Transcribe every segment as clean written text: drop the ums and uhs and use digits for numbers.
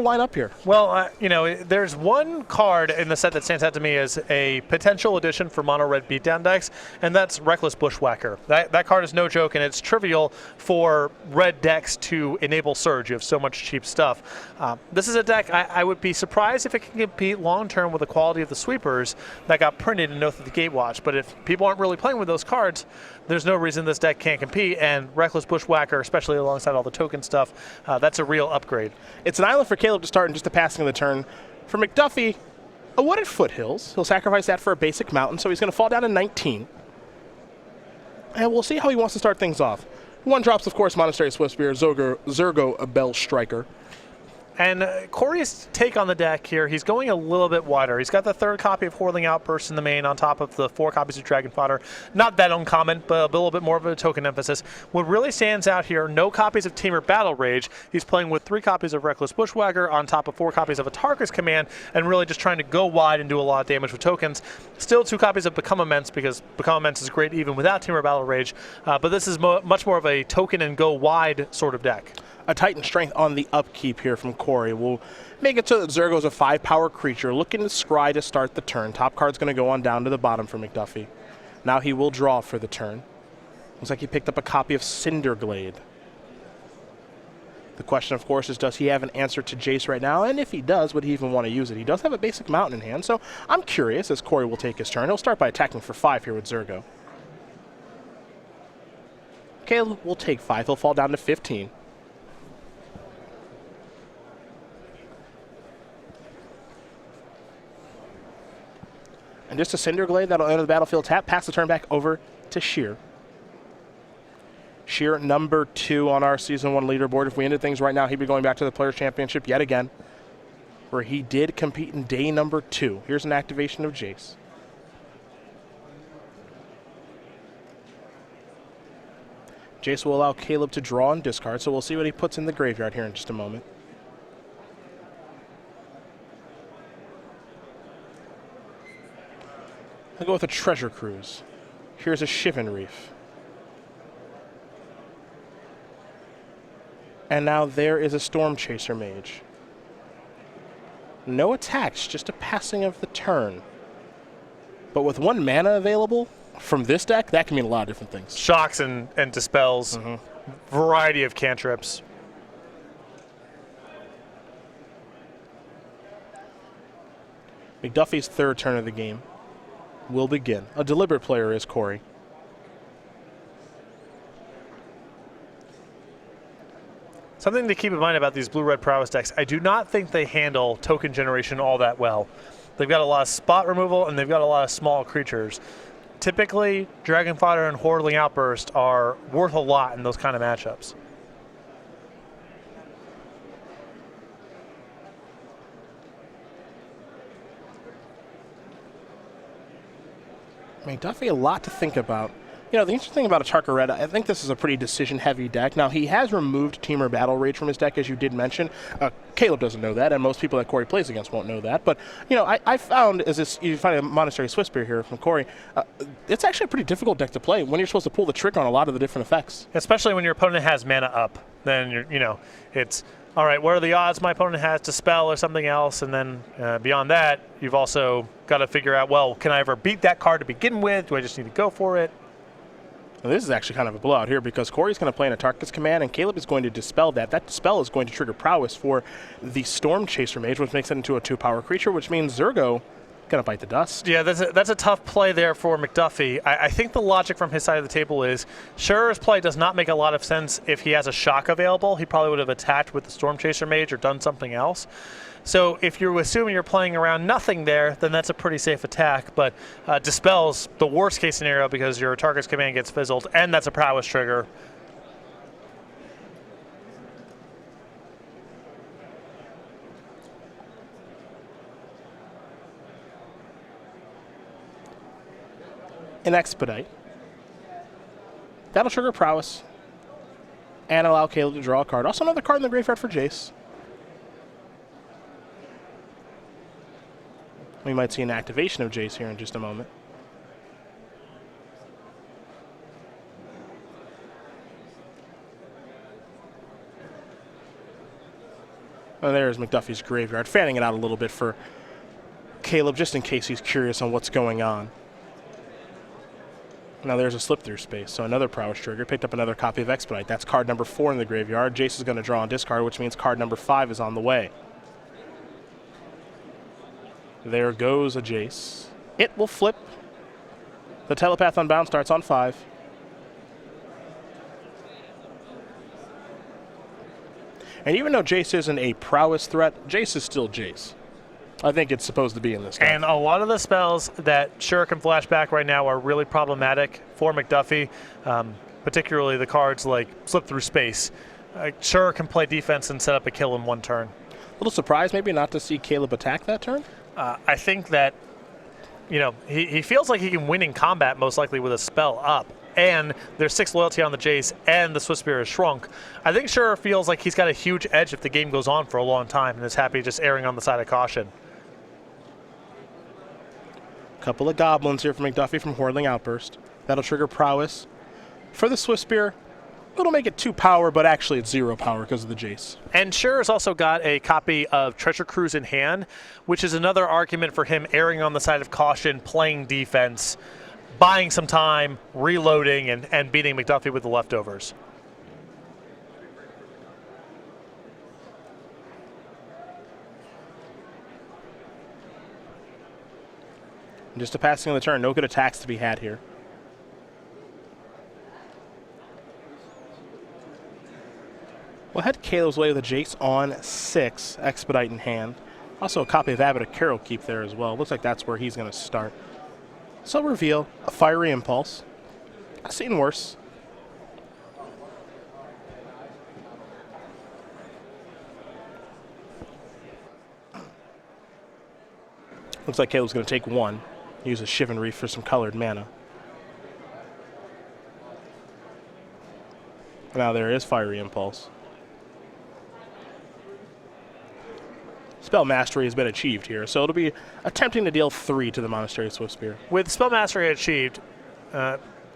line up here? Well, you know, there's one card in the set that stands out to me as a potential addition for mono red beatdown decks, and that's Reckless Bushwhacker. That card is no joke, and it's trivial for red decks to enable Surge. You have so much cheap stuff. This is a deck I would be surprised if it can compete long term with the quality of the sweepers that got printed in Oath of the Gatewatch. But if people aren't really playing with those cards, there's no reason this deck can't compete, and Reckless Bushwhacker, especially alongside all the token stuff, that's a real upgrade. It's an island for Caleb to start and just a passing of the turn. For McDuffie, a wooded foothills. He'll sacrifice that for a basic mountain, so he's going to fall down to 19. And we'll see how he wants to start things off. One drops, of course, Monastery Swiftspear, Zergo, a Bell Striker. And Korey's take on the deck here, he's going a little bit wider. He's got the third copy of Whirling Outburst in the main on top of the 4 copies of Dragon Fodder. Not that uncommon, but a little bit more of a token emphasis. What really stands out here, no copies of Temur Battle Rage. He's playing with 3 copies of Reckless Bushwhacker on top of 4 copies of Atarka's Command, and really just trying to go wide and do a lot of damage with tokens. Still 2 copies of Become Immense, because Become Immense is great even without Temur Battle Rage. But this is much more of a token and go wide sort of deck. A Titan Strength on the upkeep here from Korey will make it so that Zergo's a 5-power creature looking to scry to start the turn. Top card's going to go on down to the bottom for McDuffie. Now he will draw for the turn. Looks like he picked up a copy of Cinderglade. The question, of course, is does he have an answer to Jace right now? And if he does, would he even want to use it? He does have a basic mountain in hand, so I'm curious as Korey will take his turn. He'll start by attacking for 5 here with Zergo. Caleb will take 5. He'll fall down to 15. And just a Cinderglade that'll enter the battlefield tap, pass the turn back over to Scherer. Scherer, number 2 on our Season 1 leaderboard. If we ended things right now, he'd be going back to the Players' Championship yet again, where he did compete in day number 2. Here's an activation of Jace. Jace will allow Caleb to draw and discard, so we'll see what he puts in the graveyard here in just a moment. I'll go with a Treasure Cruise. Here's a Shivan Reef. And now there is a Storm Chaser Mage. No attacks, just a passing of the turn. But with 1 mana available from this deck, that can mean a lot of different things. Shocks and dispels, variety of cantrips. McDuffie's 3rd turn of the game will begin. A deliberate player is Korey. Something to keep in mind about these blue-red prowess decks, I do not think they handle token generation all that well. They've got a lot of spot removal, and they've got a lot of small creatures. Typically, Dragon Fodder and Whirling Outburst are worth a lot in those kind of matchups. McDuffie, a lot to think about. You know, the interesting thing about Atarka Red, I think this is a pretty decision-heavy deck. Now, he has removed Temur Battle Rage from his deck, as you did mention. Caleb doesn't know that, and most people that Korey plays against won't know that. But, you know, I found, you find a Monastery Swiftspear here from Korey, it's actually a pretty difficult deck to play when you're supposed to pull the trick on a lot of the different effects. Especially when your opponent has mana up. Then, it's, all right, what are the odds my opponent has to spell or something else? And then beyond that, you've also got to figure out, well, can I ever beat that card to begin with? Do I just need to go for it? Well, this is actually kind of a blowout here because Korey's going to play an Atarka's Command, and Caleb is going to dispel that. That dispel is going to trigger prowess for the Storm Chaser Mage, which makes it into a 2-power creature, which means Zergo going to bite the dust. Yeah, that's a tough play there for McDuffie. I think the logic from his side of the table is Scherer's play does not make a lot of sense if he has a shock available. He probably would have attacked with the Storm Chaser Mage or done something else. So if you're assuming you're playing around nothing there, then that's a pretty safe attack. But Dispel's the worst case scenario because your Atarka's Command gets fizzled, and that's a prowess trigger. An Expedite. That'll trigger prowess and allow Caleb to draw a card. Also another card in the graveyard for Jace. We might see an activation of Jace here in just a moment. And there's McDuffie's graveyard, fanning it out a little bit for Caleb, just in case he's curious on what's going on. Now there's a slip-through space, so another prowess trigger. Picked up another copy of Expedite. That's card number 4 in the graveyard. Jace is going to draw and discard, which means card number 5 is on the way. There goes a Jace. It will flip. The Telepath Unbound starts on 5. And even though Jace isn't a prowess threat, Jace is still Jace. I think it's supposed to be in this game. And a lot of the spells that Scherer can flash back right now are really problematic for McDuffie, particularly the cards like Slip Through Space. Scherer can play defense and set up a kill in one turn. A little surprised maybe not to see Caleb attack that turn? I think that, he feels like he can win in combat most likely with a spell up. And there's 6 loyalty on the Jace, and the Swift Spear is shrunk. I think Scherer feels like he's got a huge edge if the game goes on for a long time and is happy just erring on the side of caution. Couple of goblins here for McDuffie from Whirling Outburst. That'll trigger prowess. For the Swift Spear, it'll make it 2 power, but actually it's 0 power because of the Jace. And Scherer's also got a copy of Treasure Cruise in hand, which is another argument for him erring on the side of caution, playing defense, buying some time, reloading, and beating McDuffie with the leftovers. Just a passing of the turn. No good attacks to be had here. We'll head Caleb's way with a Jace on 6, Expedite in hand. Also a copy of Abbot of Carol keep there as well. Looks like that's where he's going to start. So reveal a Fiery Impulse. I've seen worse. Looks like Caleb's going to take 1. Use a Shivan Reef for some colored mana. Now there is Fiery Impulse. Spell Mastery has been achieved here, so it'll be attempting to deal 3 to the Monastery Swift Spear. With Spell Mastery achieved,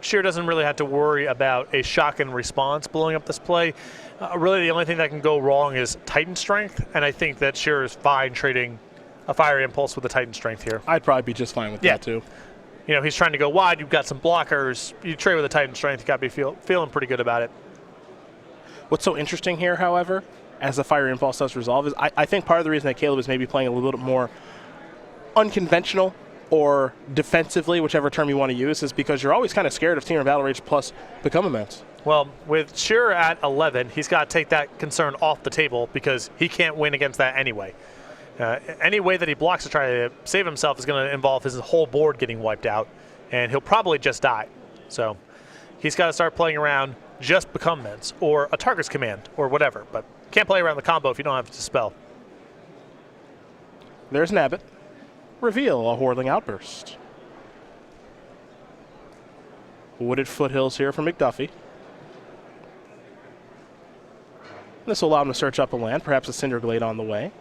Scherer doesn't really have to worry about a shock and response blowing up this play. Really the only thing that can go wrong is Titan Strength, and I think that Scherer is fine trading a Fiery Impulse with a Titan Strength here. I'd probably be just fine with that too. He's trying to go wide, you've got some blockers, you trade with a Titan Strength, you got to be feeling pretty good about it. What's so interesting here, however, as the Fiery Impulse does resolve, is I think part of the reason that Caleb is maybe playing a little bit more unconventional or defensively, whichever term you want to use, is because you're always kind of scared of Team Battle Rage plus Become Immense. Well, with Scherer at 11, he's got to take that concern off the table because he can't win against that anyway. Any way that he blocks to try to save himself is going to involve his whole board getting wiped out, and he'll probably just die. So he's got to start playing around just Become Immense or a Target's Command or whatever, but can't play around the combo if you don't have to spell. There's an Abbot. Reveal a Whirling Outburst. Wooded Foothills here for McDuffie. This will allow him to search up a land, perhaps a Cinderglade on the way.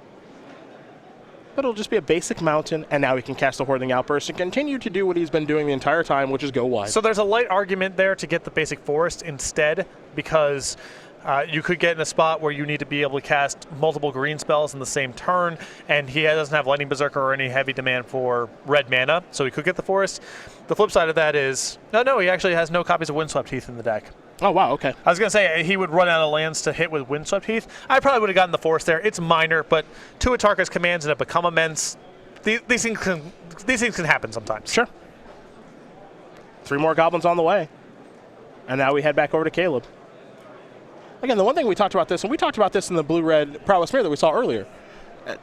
But it'll just be a basic mountain, and now he can cast the Whirling Outburst and continue to do what he's been doing the entire time, which is go wide. So there's a light argument there to get the basic forest instead, because you could get in a spot where you need to be able to cast multiple green spells in the same turn, and he doesn't have Lightning Berserker or any heavy demand for red mana, so he could get the forest. The flip side of that is, no, he actually has no copies of Windswept Heath in the deck. Oh, wow, okay. I was going to say he would run out of lands to hit with Windswept Heath. I probably would have gotten the forest there. It's minor, but 2 Atarka's commands and a Become Immense, these things can happen sometimes. Sure. 3 more goblins on the way. And now we head back over to Caleb. Again, the one thing we talked about this, and we talked about this in the blue-red Prowess Mirror that we saw earlier,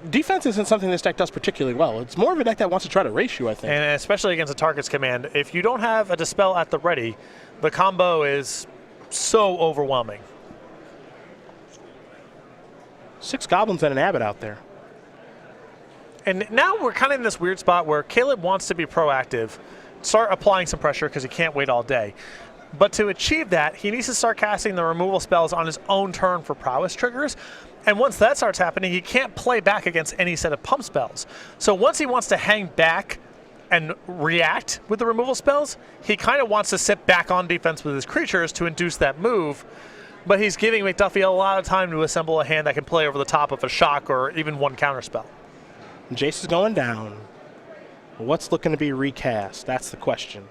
defense isn't something this deck does particularly well. It's more of a deck that wants to try to race you, I think. And especially against a Target's Command. If you don't have a Dispel at the ready, the combo is so overwhelming. 6 goblins and an Abbot out there. And now we're kind of in this weird spot where Caleb wants to be proactive, start applying some pressure because he can't wait all day. But to achieve that, he needs to start casting the removal spells on his own turn for prowess triggers. And once that starts happening, he can't play back against any set of pump spells. So once he wants to hang back and react with the removal spells, he kind of wants to sit back on defense with his creatures to induce that move, but he's giving McDuffie a lot of time to assemble a hand that can play over the top of a shock or even one counterspell. Jace is going down. What's looking to be recast? That's the question.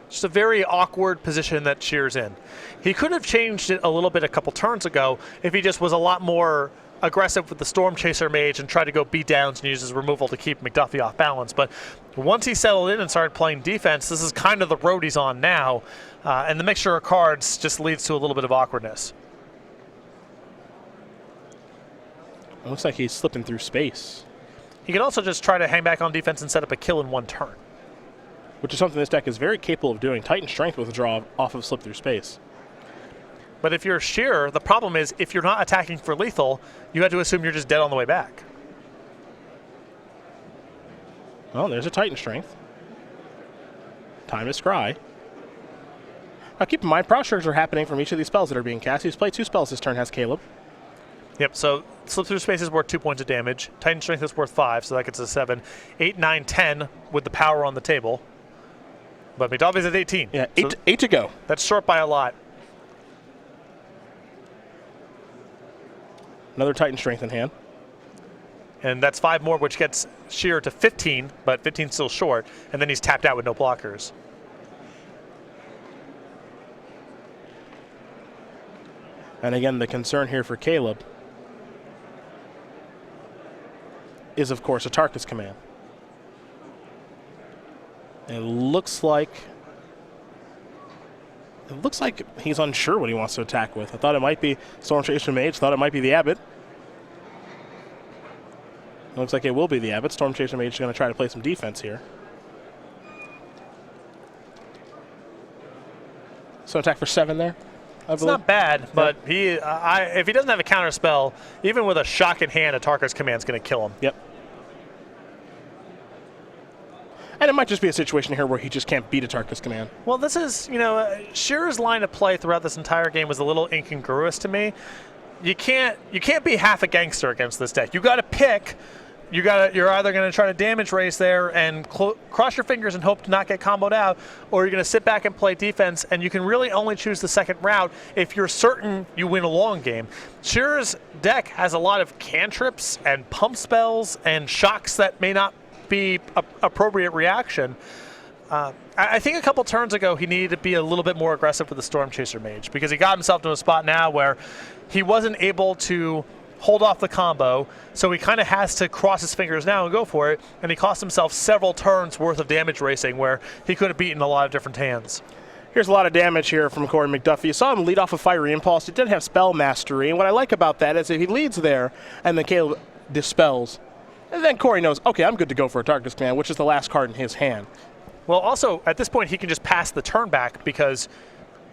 Just a very awkward position that Scherer's in. He could have changed it a little bit a couple turns ago if he just was a lot more aggressive with the Storm Chaser Mage and tried to go beat downs and use his removal to keep McDuffie off balance. But once he settled in and started playing defense, this is kind of the road he's on now. And the mixture of cards just leads to a little bit of awkwardness. It looks like he's slipping through space. He can also just try to hang back on defense and set up a kill in one turn, which is something this deck is very capable of doing. Titan Strength with a draw off of slip through space. But if you're Scherer, the problem is if you're not attacking for lethal, you have to assume you're just dead on the way back. Well, there's a Titan Strength. Time to scry. Now keep in mind, Prow Triggers are happening from each of these spells that are being cast. He's played 2 spells this turn, has Caleb. Yep, so Slip Through Space is worth 2 points of damage. Titan Strength is worth 5, so that gets a 7. 8, 9, 10 with the power on the table. But McDuffie's at 18. Yeah, so eight to go. That's short by a lot. Another Titan Strength in hand. And that's 5 more, which gets Scherer to 15, but 15's still short. And then he's tapped out with no blockers. And again, the concern here for Caleb is, of course, a Tarkus command. It looks like he's unsure what he wants to attack with. I thought it might be Storm Chaser Mage, thought it might be the Abbot. It looks like it will be the Abbot. Storm Chaser Mage is going to try to play some defense here. So attack for 7 there? It's not bad, but if he doesn't have a counter spell, even with a shock in hand, a Tarkus command is going to kill him. Yep. And it might just be a situation here where he just can't beat a Tarkus command. Well, this is, Scherer's line of play throughout this entire game was a little incongruous to me. You can't be half a gangster against this deck. You got to pick. You're either going to try to damage race there and cross your fingers and hope to not get comboed out, or you're going to sit back and play defense, and you can really only choose the second route if you're certain you win a long game. Scherer's deck has a lot of cantrips and pump spells and shocks that may not be appropriate reaction. I think a couple turns ago he needed to be a little bit more aggressive with the Storm Chaser Mage, because he got himself to a spot now where he wasn't able to hold off the combo, so he kind of has to cross his fingers now and go for it, and he cost himself several turns worth of damage racing where he could have beaten a lot of different hands. Here's a lot of damage here from Korey McDuffie. You saw him lead off a Fiery Impulse. He did have Spell Mastery, and what I like about that is if he leads there and then Caleb dispels, and then Korey knows, okay, I'm good to go for a Tarkus command, which is the last card in his hand. Well, also, at this point, he can just pass the turn back because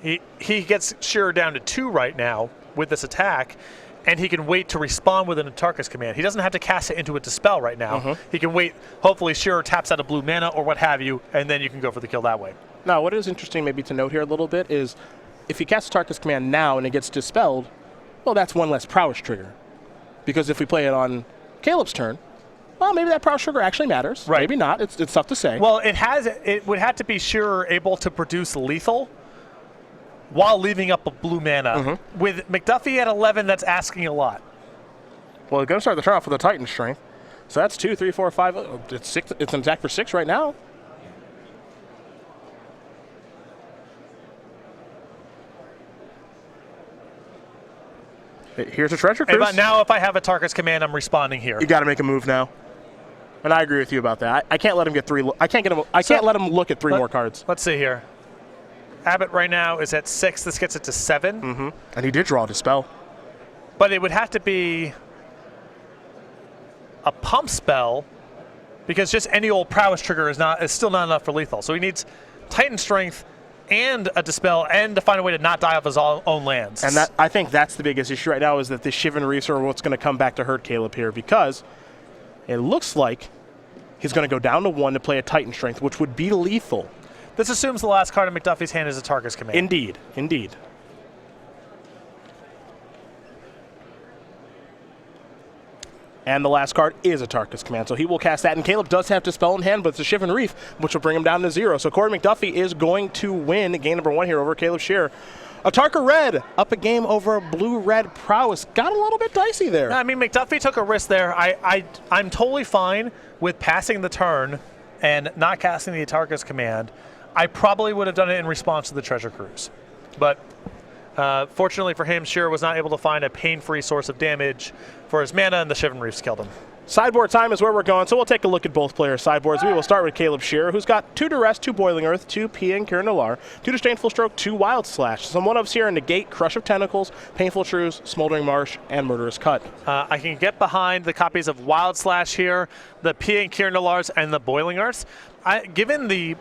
he gets Scherer down to 2 right now with this attack, and he can wait to respond with an Tarkus command. He doesn't have to cast it into a Dispel right now. He can wait. Hopefully, Scherer taps out a blue mana or what have you, and then you can go for the kill that way. Now, what is interesting maybe to note here a little bit is if he casts a Tarkus command now and it gets dispelled, well, that's one less prowess trigger. Because if we play it on Caleb's turn, well, maybe that prowess trigger actually matters. Right. Maybe not. It's tough to say. Well, it would have to be Scherer able to produce lethal while leaving up a blue mana. With McDuffie at 11, that's asking a lot. Well, going to start the turn off with a Titan Strength. So that's 2, 3, 4, 5. It's 6. It's an attack for 6 right now. Here's a Treasure Cruise. But now if I have a Tarkus command, I'm responding here. You got to make a move now. And I agree with you about that. I can't let him get 3. I can't let him look at 3 more cards. Let's see here. Abbott right now is at 6. This gets it to 7. And he did draw a Dispel. But it would have to be a pump spell, because just any old prowess trigger is still not enough for lethal. So he needs Titan Strength and a Dispel and to find a way to not die off his own lands. And I think that's the biggest issue right now, is that the Shivan Reefs are what's going to come back to hurt Caleb here, because it looks like he's going to go down to 1 to play a Titan Strength, which would be lethal. This assumes the last card in McDuffie's hand is a Tarkus command. Indeed, indeed. And the last card is a Tarkus command, so he will cast that. And Caleb does have Dispel in hand, but it's a Shivan Reef, which will bring him down to 0. So Korey McDuffie is going to win game number 1 here over Caleb Scherer. Atarka Red up a game over blue-red prowess. Got a little bit dicey there. I mean, McDuffie took a risk there. I'm totally fine with passing the turn and not casting the Atarka's command. I probably would have done it in response to the Treasure Cruise. But fortunately for him, Scherer was not able to find a pain-free source of damage for his mana, and the Shivan Reefs killed him. Sideboard time is where we're going, so we'll take a look at both players' sideboards. We will start with Caleb Scherer, who's got 2 Duress, 2 Boiling Earth, 2 Pia and Kieran Nalaar, 2 Disdainful Stroke, 2 Wild Slash. Some one-ups here: Negate, Crush of Tentacles, Painful Truce, Smoldering Marsh, and Murderous Cut. I can get behind the copies of Wild Slash here, the Pia and Kieran Nalaars, and the Boiling Earths. Given the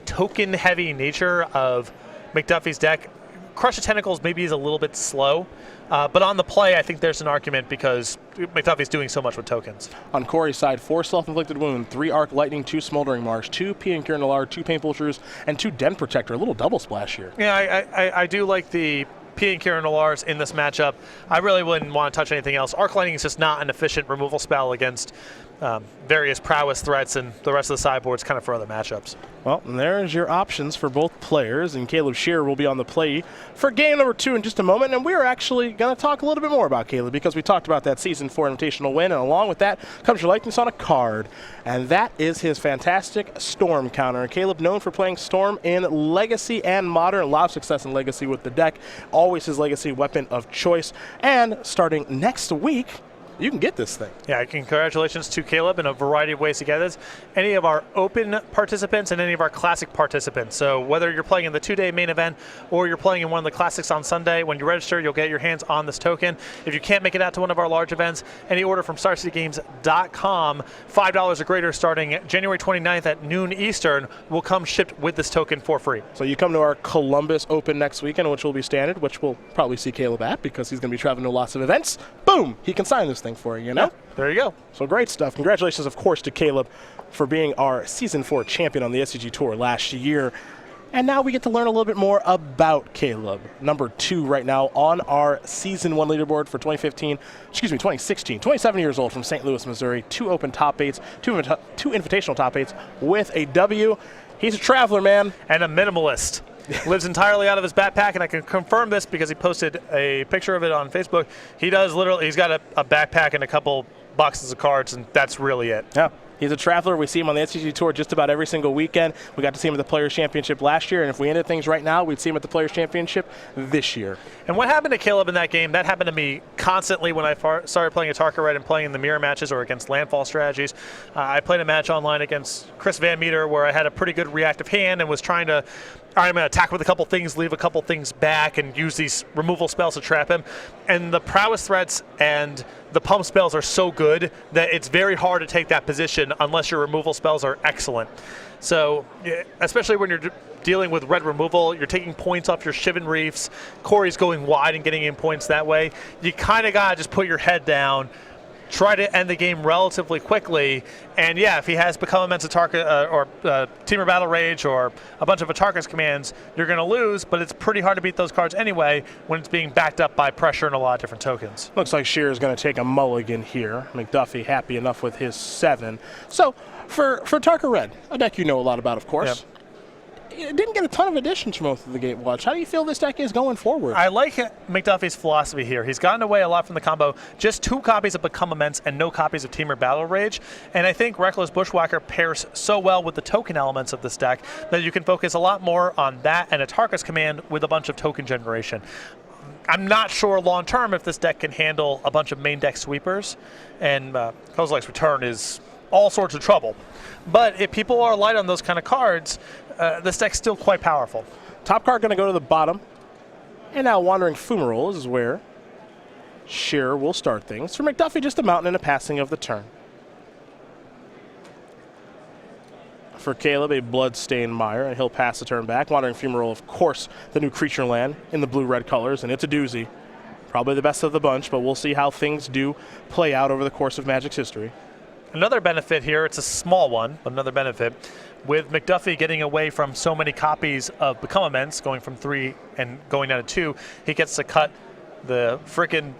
token-heavy nature of McDuffie's deck, Crush of Tentacles maybe is a little bit slow. But on the play, I think there's an argument because McDuffie's doing so much with tokens. On Korey's side, 4 Self-Inflicted Wound, 3 Arc Lightning, 2 Smoldering Marsh, 2 Pia and Kieran Nalaar, 2 Painful Truce, and 2 Den Protector. A little double splash here. Yeah, I do like the Pia and Kieran Nalaars in this matchup. I really wouldn't want to touch anything else. Arc Lightning is just not an efficient removal spell against various prowess threats, and the rest of the sideboard's kind of for other matchups. Well, and there's your options for both players, and Caleb Scherer will be on the play for game number 2 in just a moment, and we're actually going to talk a little bit more about Caleb because we talked about that Season 4 Invitational win, and along with that comes your likeness on a card, and that is his fantastic Storm counter. Caleb, known for playing Storm in Legacy and Modern, a lot of success in Legacy with the deck, always his Legacy weapon of choice, and starting next week, you can get this thing. Yeah, congratulations to Caleb in a variety of ways to get this. Any of our open participants and any of our classic participants. So whether you're playing in the 2-day main event or you're playing in one of the classics on Sunday, when you register, you'll get your hands on this token. If you can't make it out to one of our large events, any order from StarCityGames.com, $5 or greater starting January 29th at noon Eastern will come shipped with this token for free. So you come to our Columbus Open next weekend, which will be standard, which we'll probably see Caleb at because he's going to be traveling to lots of events. Boom! He can sign this thing for you, know? Yeah, there you go. So great stuff. Congratulations, of course, to Caleb for being our Season 4 champion on the SCG Tour last year. And now we get to learn a little bit more about Caleb. Number 2 right now on our Season 1 leaderboard for 2016. 27 years old from St. Louis, Missouri. 2 open top 8s, 2 invitational top 8s with a W. He's a traveler, man. And a minimalist. Lives entirely out of his backpack, and I can confirm this because he posted a picture of it on Facebook. He does literally, he's got a backpack and a couple boxes of cards, and that's really it. Yeah. He's a traveler. We see him on the SCG Tour just about every single weekend. We got to see him at the Players' Championship last year, and if we ended things right now, we'd see him at the Players' Championship this year. And what happened to Caleb in that game, that happened to me constantly when I started playing Atarka Red and playing in the mirror matches or against landfall strategies. I played a match online against Chris Van Meter where I had a pretty good reactive hand and was trying to, all right, I'm going to attack with a couple things, leave a couple things back, and use these removal spells to trap him. And the prowess threats and the pump spells are so good that it's very hard to take that position unless your removal spells are excellent. So, especially when you're dealing with red removal, you're taking points off your Shivan Reefs, Korey's going wide and getting in points that way. You kind of got to just put your head down, try to end the game relatively quickly, and yeah, if he has become immense Atarka or Temur Battle Rage or a bunch of Atarka's commands, you're going to lose, but it's pretty hard to beat those cards anyway when it's being backed up by pressure and a lot of different tokens. Looks like Scherer is going to take a mulligan here. McDuffie happy enough with his 7. So for Atarka Red, a deck you know a lot about, of course. Yep. It didn't get a ton of additions from most of the Gatewatch. How do you feel this deck is going forward? I like McDuffie's philosophy here. He's gotten away a lot from the combo. Just 2 copies of Become Immense and no copies of Temur Battle Rage. And I think Reckless Bushwhacker pairs so well with the token elements of this deck that you can focus a lot more on that and Atarka's command with a bunch of token generation. I'm not sure long term if this deck can handle a bunch of main deck sweepers. And Kozilek's Return is all sorts of trouble. But if people are light on those kind of cards, this deck's still quite powerful. Top card going to go to the bottom. And now Wandering Fumarole is where Scherer will start things. For McDuffie, just a mountain and a passing of the turn. For Caleb, a Bloodstained Mire, and he'll pass the turn back. Wandering Fumarole, of course, the new creature land in the blue-red colors, and it's a doozy. Probably the best of the bunch, but we'll see how things do play out over the course of Magic's history. Another benefit here, it's a small one, but another benefit, with McDuffie getting away from so many copies of Become Immense, going from 3 and going down to 2, he gets to cut the frickin'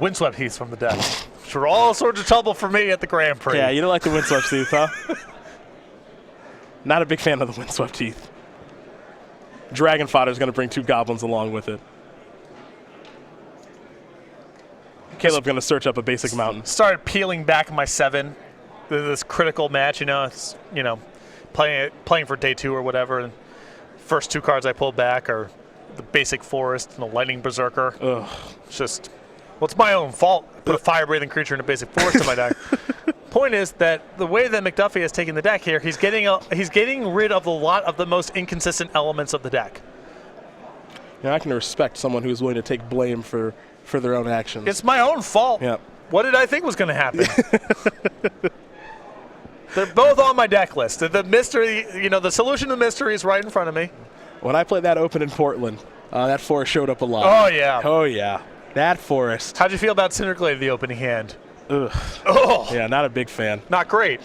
Windswept Heath from the deck. Which were all sorts of trouble for me at the Grand Prix. Yeah, you don't like the Windswept Heath, huh? Not a big fan of the Windswept Heath. Dragon Fodder is going to bring 2 goblins along with it. Caleb going to search up a basic mountain. Started peeling back my 7. This critical match, it's playing for day 2 or whatever. And first 2 cards I pulled back are the basic forest and the lightning berserker. Ugh. It's just, well, it's my own fault. I put a fire-breathing creature in a basic forest in my deck. Point is that the way that McDuffie has taken the deck here, he's getting rid of a lot of the most inconsistent elements of the deck. I can respect someone who's willing to take blame for their own actions. It's my own fault. Yep. What did I think was going to happen? They're both on my deck list. The mystery, the solution to the mystery is right in front of me. When I played that open in Portland, that forest showed up a lot. Oh, yeah. Oh, yeah. That forest. How'd you feel about Cinderglade, the opening hand? Ugh. Oh. Yeah, not a big fan. Not great.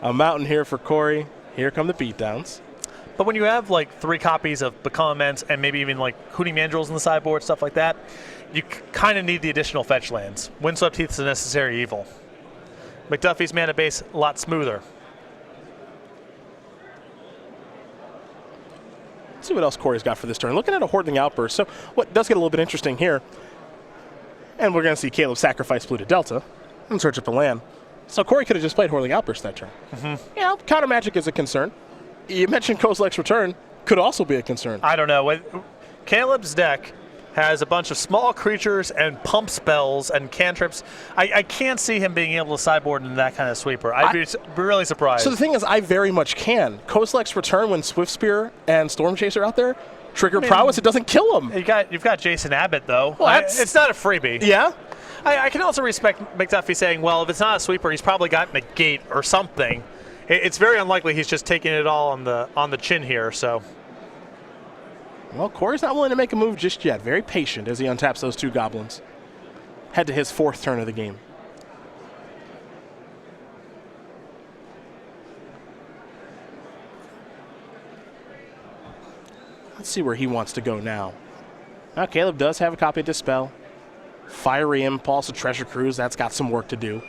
A mountain here for Korey. Here come the beatdowns. But when you have like 3 copies of Become Immense and maybe even like Hooting Mandrills in the sideboard, stuff like that, you kind of need the additional fetch lands. Windswept Heath is a necessary evil. McDuffie's mana base a lot smoother. Let's see what else Korey's got for this turn. Looking at a Hordeling Outburst. So what does get a little bit interesting here, and we're going to see Caleb sacrifice Blue to Delta and search up a land. So Korey could have just played Hordeling Outburst that turn. Counter magic is a concern. You mentioned Kozilek's Return could also be a concern. I don't know. Caleb's deck has a bunch of small creatures and pump spells and cantrips. I can't see him being able to sideboard in that kind of sweeper. I'd be really surprised. So the thing is, I very much can. Kozilek's Return when Swift Spear and Storm Chaser are out there, trigger prowess, it doesn't kill him. You've got Jason Abbott, though. Well, it's not a freebie. Yeah? I can also respect McDuffie saying, well, if it's not a sweeper, he's probably got Negate or something. It's very unlikely he's just taking it all on the chin here, so... Well, Korey's not willing to make a move just yet. Very patient as he untaps those 2 goblins. Head to his 4th turn of the game. Let's see where he wants to go now. Now, Caleb does have a copy of Dispel. Fiery Impulse, a Treasure Cruise, that's got some work to do.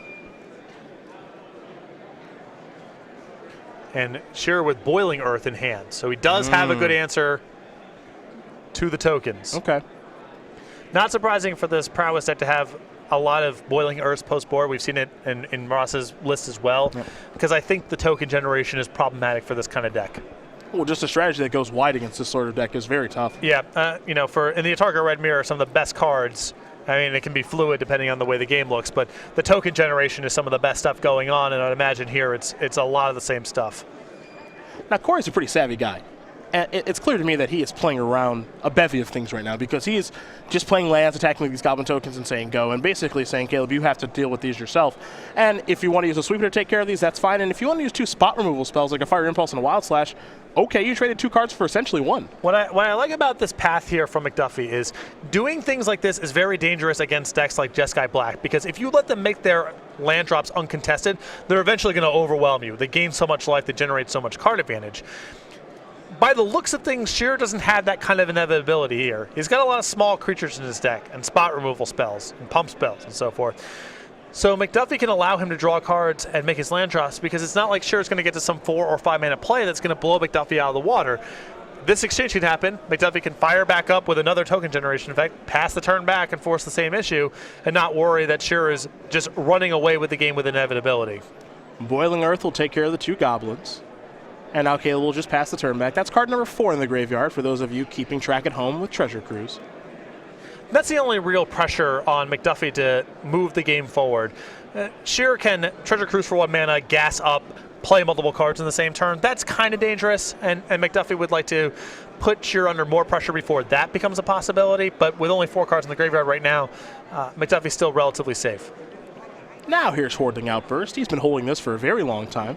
And Scherer with Boiling Earth in hand, so he does have a good answer to the tokens. Okay. Not surprising for this prowess deck to have a lot of Boiling Earths post-board. We've seen it in Ross's list as well, because I think the token generation is problematic for this kind of deck. Well, just a strategy that goes wide against this sort of deck is very tough. Yeah, in the Atarka Red Mirror, some of the best cards. I mean, it can be fluid depending on the way the game looks, but the token generation is some of the best stuff going on, and I'd imagine here it's a lot of the same stuff. Now, Korey's a pretty savvy guy. And it's clear to me that he is playing around a bevy of things right now because he is just playing lands, attacking these goblin tokens and saying go, and basically saying, Caleb, you have to deal with these yourself. And if you want to use a sweeper to take care of these, that's fine. And if you want to use 2 spot removal spells like a Fire Impulse and a Wild Slash, okay, you traded 2 cards for essentially 1. What I like about this path here from McDuffie is doing things like this is very dangerous against decks like Jeskai Black, because if you let them make their land drops uncontested, they're eventually going to overwhelm you. They gain so much life, they generate so much card advantage. By the looks of things, Scherer doesn't have that kind of inevitability here. He's got a lot of small creatures in his deck, and spot removal spells, and pump spells, and so forth. So McDuffie can allow him to draw cards and make his land drops, because it's not like Scherer's going to get to some 4 or 5 mana play that's going to blow McDuffie out of the water. This exchange can happen. McDuffie can fire back up with another token generation effect, pass the turn back and force the same issue, and not worry that Scherer is just running away with the game with inevitability. Boiling Earth will take care of the 2 goblins. And now Caleb will just pass the turn back. That's card number 4 in the graveyard for those of you keeping track at home with Treasure Cruise. That's the only real pressure on McDuffie to move the game forward. Scherer can Treasure Cruise for 1 mana, gas up, play multiple cards in the same turn. That's kind of dangerous, and McDuffie would like to put Scherer under more pressure before that becomes a possibility, but with only 4 cards in the graveyard right now, McDuffie's still relatively safe. Now here's Hordeling Outburst. He's been holding this for a very long time.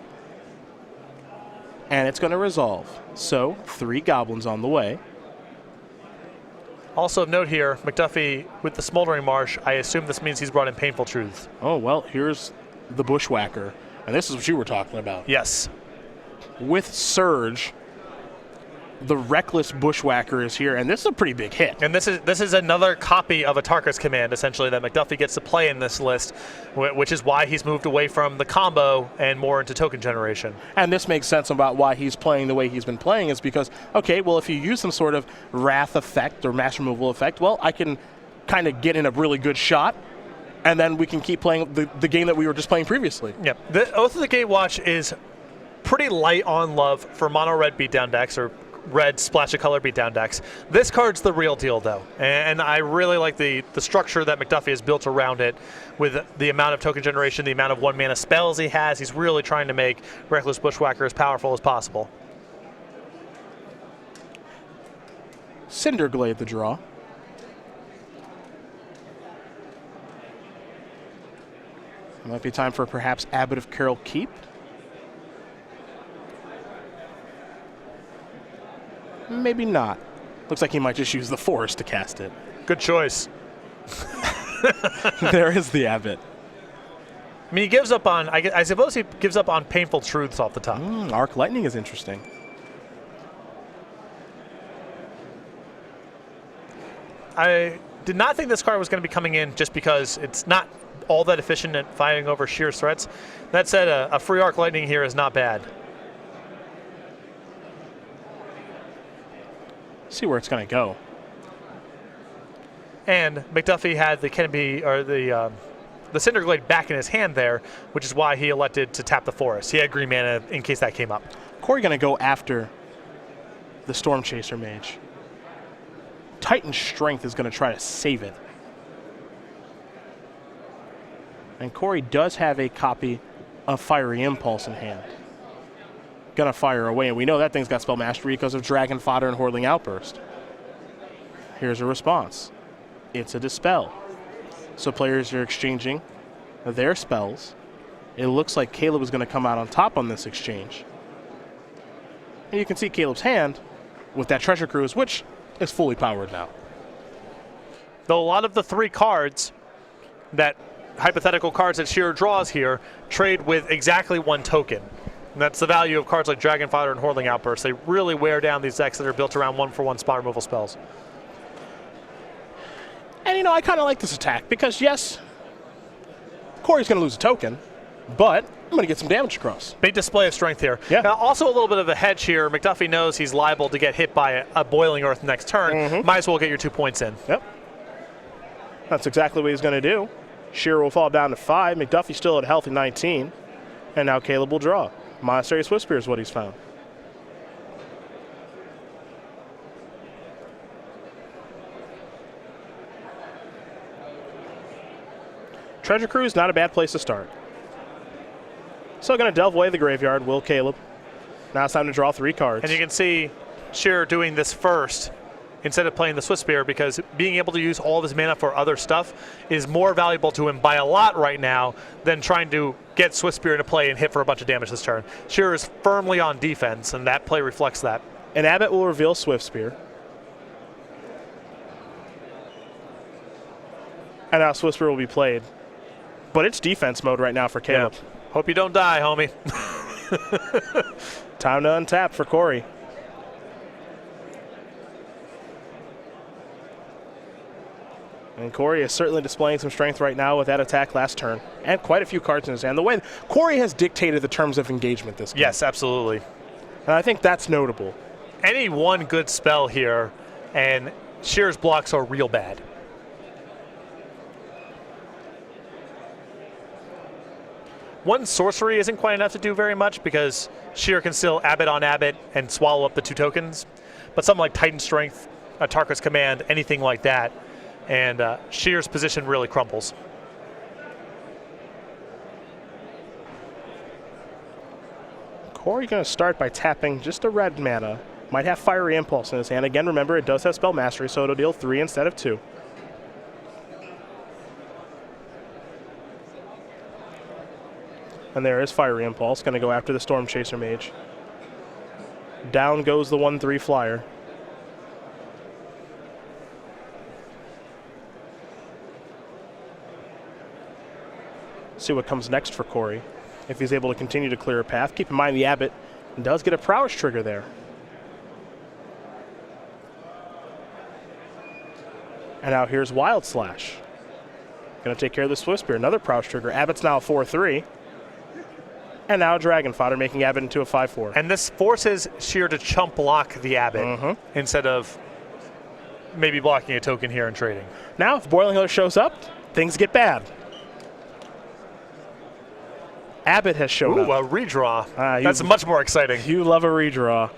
And it's going to resolve. So, 3 goblins on the way. Also of note here, McDuffie with the Smoldering Marsh, I assume this means he's brought in Painful Truths. Oh, well, here's the Bushwhacker. And this is what you were talking about. Yes. With Surge, the Reckless Bushwhacker is here, and this is a pretty big hit. And this is another copy of Atarka's Command, essentially, that McDuffie gets to play in this list, which is why he's moved away from the combo and more into token generation. And this makes sense about why he's playing the way he's been playing, is because, okay, well, if you use some sort of Wrath effect or Mass Removal effect, well, I can kind of get in a really good shot, and then we can keep playing the game that we were just playing previously. Yep. The Oath of the Gatewatch is pretty light on love for mono red beatdown decks or red splash of color beatdown decks. This card's the real deal, though, and I really like the structure that McDuffie has built around it with the amount of token generation, the amount of 1-mana spells he has. He's really trying to make Reckless Bushwhacker as powerful as possible. Cinderglade the draw. Might be time for perhaps Abbot of Carroll Keep. Maybe not. Looks like he might just use the Forest to cast it. Good choice. There is the Abbot. I mean, he gives up on, I suppose he gives up on Painful Truths off the top. Arc Lightning is interesting. I did not think this card was going to be coming in just because it's not all that efficient at fighting over Scheer's threats. That said, a free Arc Lightning here is not bad. See where it's going to go. And McDuffie had the Kennedy or the Cinderglade back in his hand there, which is why he elected to tap the Forest. He had green mana in case that came up. Korey going to go after the Storm Chaser Mage. Titan Strength is going to try to save it. And Korey does have a copy of Fiery Impulse in hand. Gonna fire away, and we know that thing's got spell mastery because of Dragon Fodder and Hordeling Outburst. Here's a response. It's a Dispel. So players are exchanging their spells. It looks like Caleb is going to come out on top on this exchange. And you can see Caleb's hand with that Treasure Cruise, which is fully powered now. Though a lot of the 3 cards, that hypothetical cards that Scherer draws here, trade with exactly 1 token. And that's the value of cards like Dragon Fodder and Hordeling Outburst. They really wear down these decks that are built around 1-for-1 spot removal spells. And, you know, I kind of like this attack because, yes, Korey's going to lose a token, but I'm going to get some damage across. Big display of strength here. Yeah. Now, also a little bit of a hedge here. McDuffie knows he's liable to get hit by a Boiling Earth next turn. Might as well get your 2 points in. Yep. That's exactly what he's going to do. Scherer will fall down to 5. McDuffie still at healthy 19. And now Caleb will draw. Monastery Swiftspear is what he's found. Treasure Cruise, not a bad place to start. So going to delve away the graveyard, will Caleb. Now it's time to draw 3 cards. And you can see Scherer doing this first instead of playing the Swiftspear because being able to use all of his mana for other stuff is more valuable to him by a lot right now than trying to get Swiftspear into play and hit for a bunch of damage this turn. Scherer is firmly on defense, and that play reflects that. And Abbott will reveal Swiftspear. And now Swiftspear will be played. But it's defense mode right now for Caleb. Yeah. Hope you don't die, homie. Time to untap for Korey. And Korey is certainly displaying some strength right now with that attack last turn. And quite a few cards in his hand. The way Korey has dictated the terms of engagement this game. Yes, absolutely. And I think that's notable. Any one good spell here, and Scherer's blocks are real bad. One sorcery isn't quite enough to do very much because Scherer can still Abbot on Abbot and swallow up the 2 tokens. But something like Titan Strength, Tarka's Command, anything like that, and Scherer's position really crumbles. Korey going to start by tapping just a red mana. Might have Fiery Impulse in his hand. Again, remember, it does have Spell Mastery, so it'll deal 3 instead of 2. And there is Fiery Impulse, going to go after the Storm Chaser Mage. Down goes the 1/3 flyer. See what comes next for Korey. If he's able to continue to clear a path. Keep in mind the Abbot does get a prowess trigger there. And now here's Wild Slash. Going to take care of the Swiftspear. Another prowess trigger. Abbott's now a 4/3. And now Dragon Fodder, making Abbott into a 5/4. And this forces Scherer to chump block the Abbot instead of maybe blocking a token here and trading. Now, if Boiling Host shows up, things get bad. Abbott has shown Ooh, up. a redraw. That's much more exciting. You love a redraw.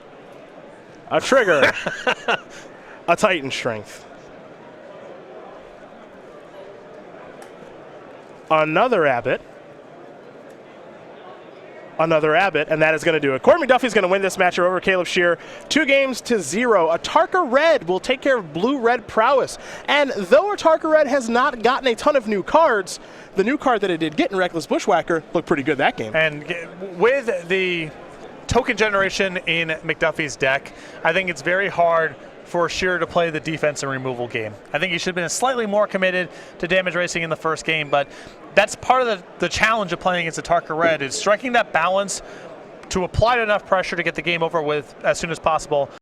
A trigger. A Titan Strength. Another Abbott. Another Abbott, and that is going to do it. Korey McDuffie is going to win this matchup over Caleb Scherer, 2-0. Atarka Red will take care of blue-red prowess. And though Atarka Red has not gotten a ton of new cards, the new card that it did get in Reckless Bushwhacker looked pretty good that game. And with the token generation in McDuffie's deck, I think it's very hard for Scherer to play the defense and removal game. I think he should have been slightly more committed to damage racing in the first game, but that's part of the challenge of playing against Atarka Red, is striking that balance to apply enough pressure to get the game over with as soon as possible.